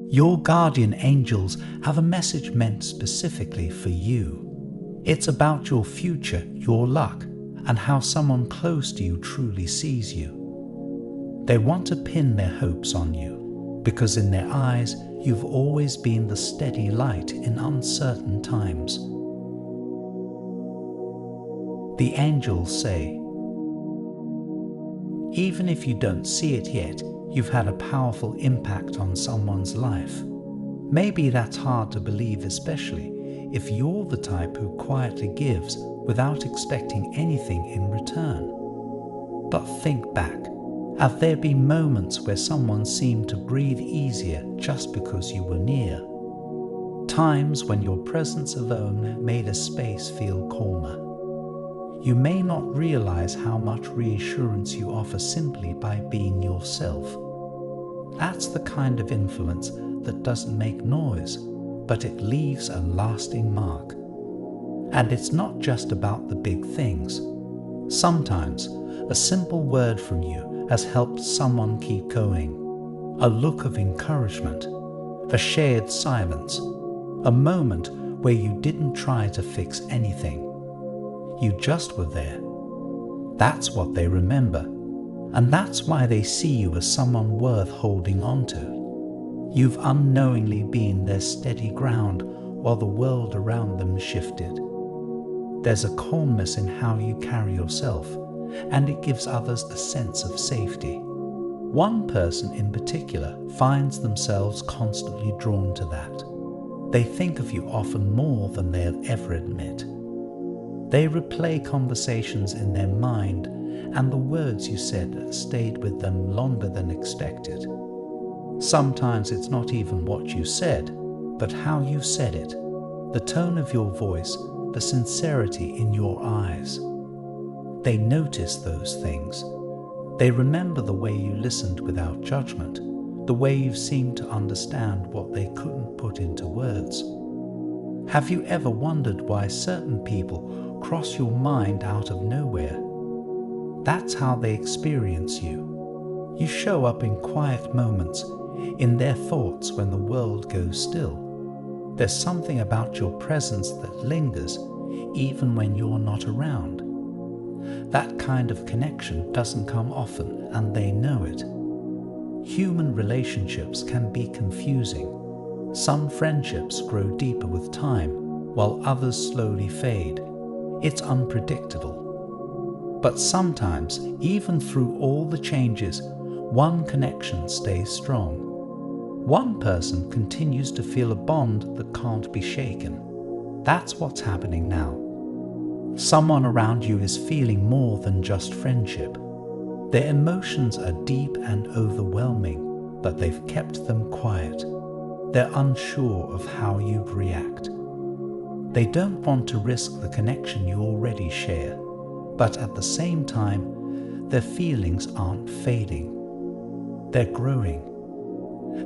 Your guardian angels have a message meant specifically for you. It's about your future, your luck, and how someone close to you truly sees you. They want to pin their hopes on you, because in their eyes, you've always been the steady light in uncertain times. The angels say, even if you don't see it yet, you've had a powerful impact on someone's life. Maybe that's hard to believe, especially if you're the type who quietly gives without expecting anything in return. But think back. Have there been moments where someone seemed to breathe easier just because you were near? Times when your presence alone made a space feel calmer. You may not realize how much reassurance you offer simply by being yourself. That's the kind of influence that doesn't make noise, but it leaves a lasting mark. And it's not just about the big things. Sometimes a simple word from you has helped someone keep going. A look of encouragement, a shared silence, a moment where you didn't try to fix anything. You just were there. That's what they remember, and that's why they see you as someone worth holding on to. You've unknowingly been their steady ground while the world around them shifted. There's a calmness in how you carry yourself, and it gives others a sense of safety. One person in particular finds themselves constantly drawn to that. They think of you often more than they'll ever admit. They replay conversations in their mind, and the words you said stayed with them longer than expected. Sometimes it's not even what you said, but how you said it, the tone of your voice, the sincerity in your eyes. They notice those things. They remember the way you listened without judgment, the way you seemed to understand what they couldn't put into words. Have you ever wondered why certain people cross your mind out of nowhere? That's how they experience you. You show up in quiet moments, in their thoughts when the world goes still. There's something about your presence that lingers even when you're not around. That kind of connection doesn't come often, and they know it. Human relationships can be confusing. Some friendships grow deeper with time, while others slowly fade. It's unpredictable. But sometimes, even through all the changes, one connection stays strong. One person continues to feel a bond that can't be shaken. That's what's happening now. Someone around you is feeling more than just friendship. Their emotions are deep and overwhelming, but they've kept them quiet. They're unsure of how you'd react. They don't want to risk the connection you already share, but at the same time, their feelings aren't fading. They're growing.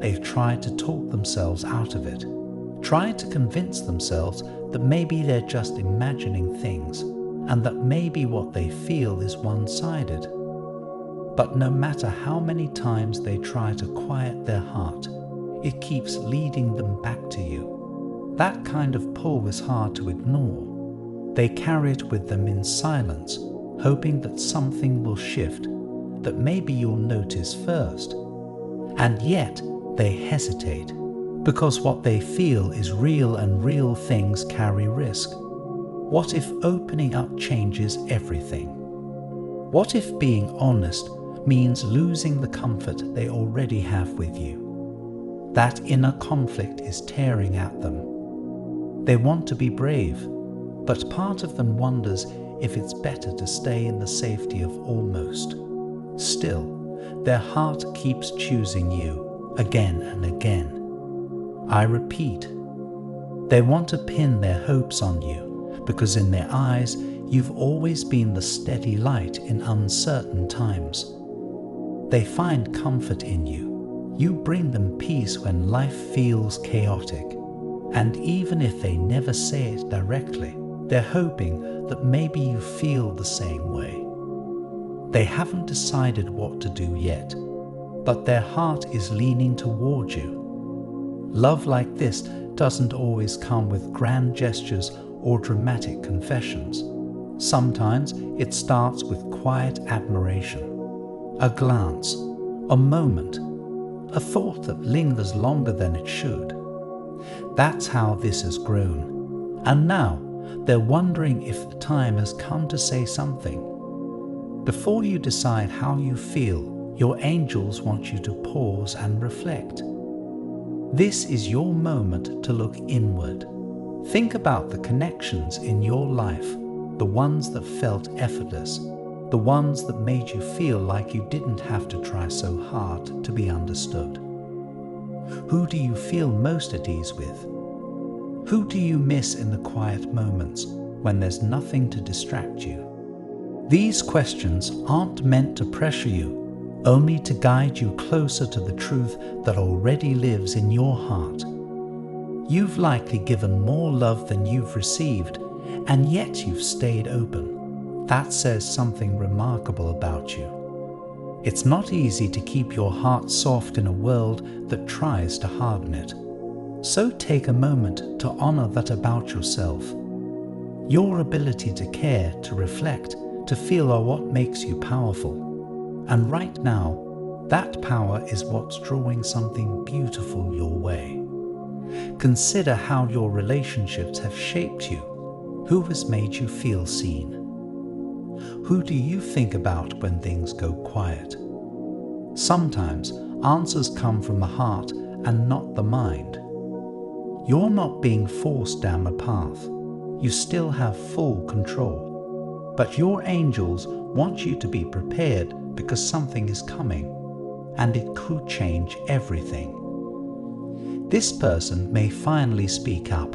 They've tried to talk themselves out of it, tried to convince themselves that maybe they're just imagining things, and that maybe what they feel is one-sided. But no matter how many times they try to quiet their heart, it keeps leading them back to you. That kind of pull is hard to ignore. They carry it with them in silence, hoping that something will shift, that maybe you'll notice first. And yet, they hesitate, because what they feel is real, and real things carry risk. What if opening up changes everything? What if being honest means losing the comfort they already have with you? That inner conflict is tearing at them. They want to be brave, but part of them wonders if it's better to stay in the safety of almost. Still, their heart keeps choosing you again and again. I repeat, they want to pin their hopes on you because in their eyes, you've always been the steady light in uncertain times. They find comfort in you. You bring them peace when life feels chaotic. And even if they never say it directly, they're hoping that maybe you feel the same way. They haven't decided what to do yet, but their heart is leaning toward you. Love like this doesn't always come with grand gestures or dramatic confessions. Sometimes it starts with quiet admiration, a glance, a moment, a thought that lingers longer than it should. That's how this has grown. And now they're wondering if the time has come to say something. Before you decide how you feel, your angels want you to pause and reflect. This is your moment to look inward. Think about the connections in your life, the ones that felt effortless, the ones that made you feel like you didn't have to try so hard to be understood. Who do you feel most at ease with? Who do you miss in the quiet moments when there's nothing to distract you? These questions aren't meant to pressure you, only to guide you closer to the truth that already lives in your heart. You've likely given more love than you've received, and yet you've stayed open. That says something remarkable about you. It's not easy to keep your heart soft in a world that tries to harden it. So take a moment to honor that about yourself. Your ability to care, to reflect, to feel are what makes you powerful. And right now, that power is what's drawing something beautiful your way. Consider how your relationships have shaped you. Who has made you feel seen? Who do you think about when things go quiet? Sometimes answers come from the heart and not the mind. You're not being forced down a path. You still have full control. But your angels want you to be prepared because something is coming, and it could change everything. This person may finally speak up.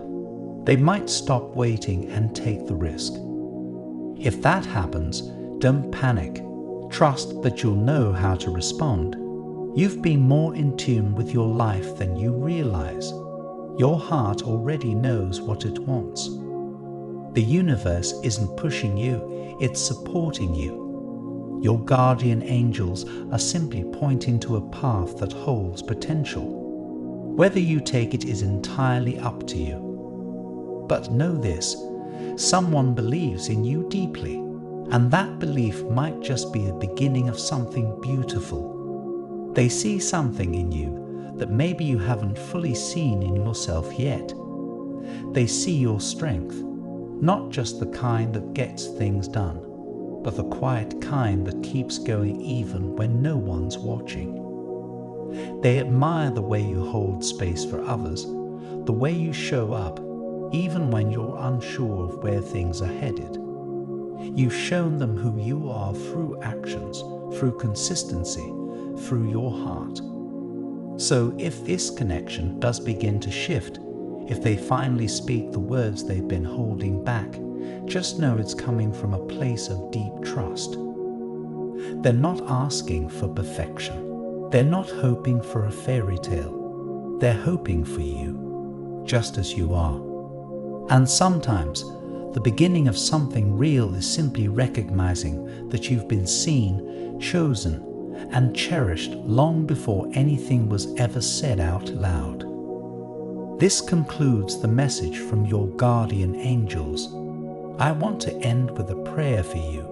They might stop waiting and take the risk. If that happens, don't panic. Trust that you'll know how to respond. You've been more in tune with your life than you realize. Your heart already knows what it wants. The universe isn't pushing you, it's supporting you. Your guardian angels are simply pointing to a path that holds potential. Whether you take it is entirely up to you. But know this, someone believes in you deeply, and that belief might just be the beginning of something beautiful. They see something in you that maybe you haven't fully seen in yourself yet. They see your strength, not just the kind that gets things done, but the quiet kind that keeps going even when no one's watching. They admire the way you hold space for others, the way you show up, even when you're unsure of where things are headed. You've shown them who you are through actions, through consistency, through your heart. So if this connection does begin to shift, if they finally speak the words they've been holding back, just know it's coming from a place of deep trust. They're not asking for perfection. They're not hoping for a fairy tale. They're hoping for you, just as you are. And sometimes, the beginning of something real is simply recognizing that you've been seen, chosen, and cherished long before anything was ever said out loud. This concludes the message from your guardian angels. I want to end with a prayer for you.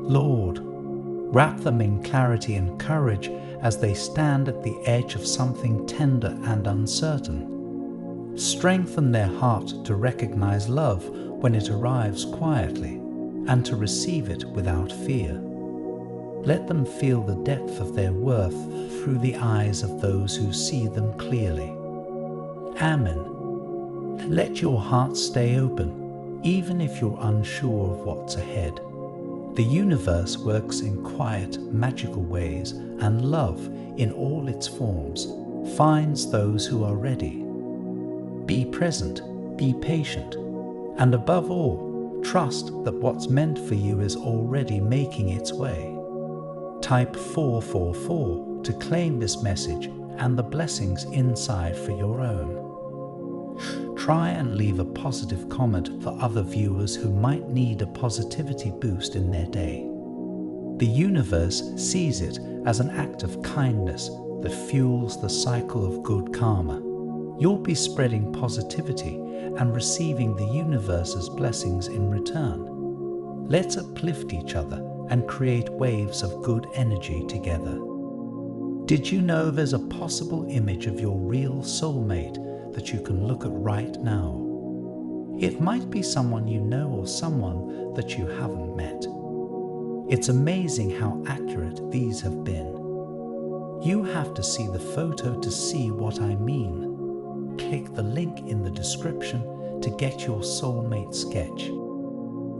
Lord, wrap them in clarity and courage as they stand at the edge of something tender and uncertain. Strengthen their heart to recognize love when it arrives quietly and to receive it without fear. Let them feel the depth of their worth through the eyes of those who see them clearly. Amen. Let your heart stay open, even if you're unsure of what's ahead. The universe works in quiet, magical ways, and love, in all its forms, finds those who are ready. Be present, be patient, and above all, trust that what's meant for you is already making its way. Type 444 to claim this message and the blessings inside for your own. Try and leave a positive comment for other viewers who might need a positivity boost in their day. The universe sees it as an act of kindness that fuels the cycle of good karma. You'll be spreading positivity and receiving the universe's blessings in return. Let's uplift each other and create waves of good energy together. Did you know there's a possible image of your real soulmate that you can look at right now? It might be someone you know or someone that you haven't met. It's amazing how accurate these have been. You have to see the photo to see what I mean. Click the link in the description to get your soulmate sketch.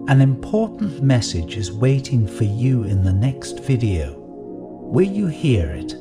An important message is waiting for you in the next video. Will you hear it?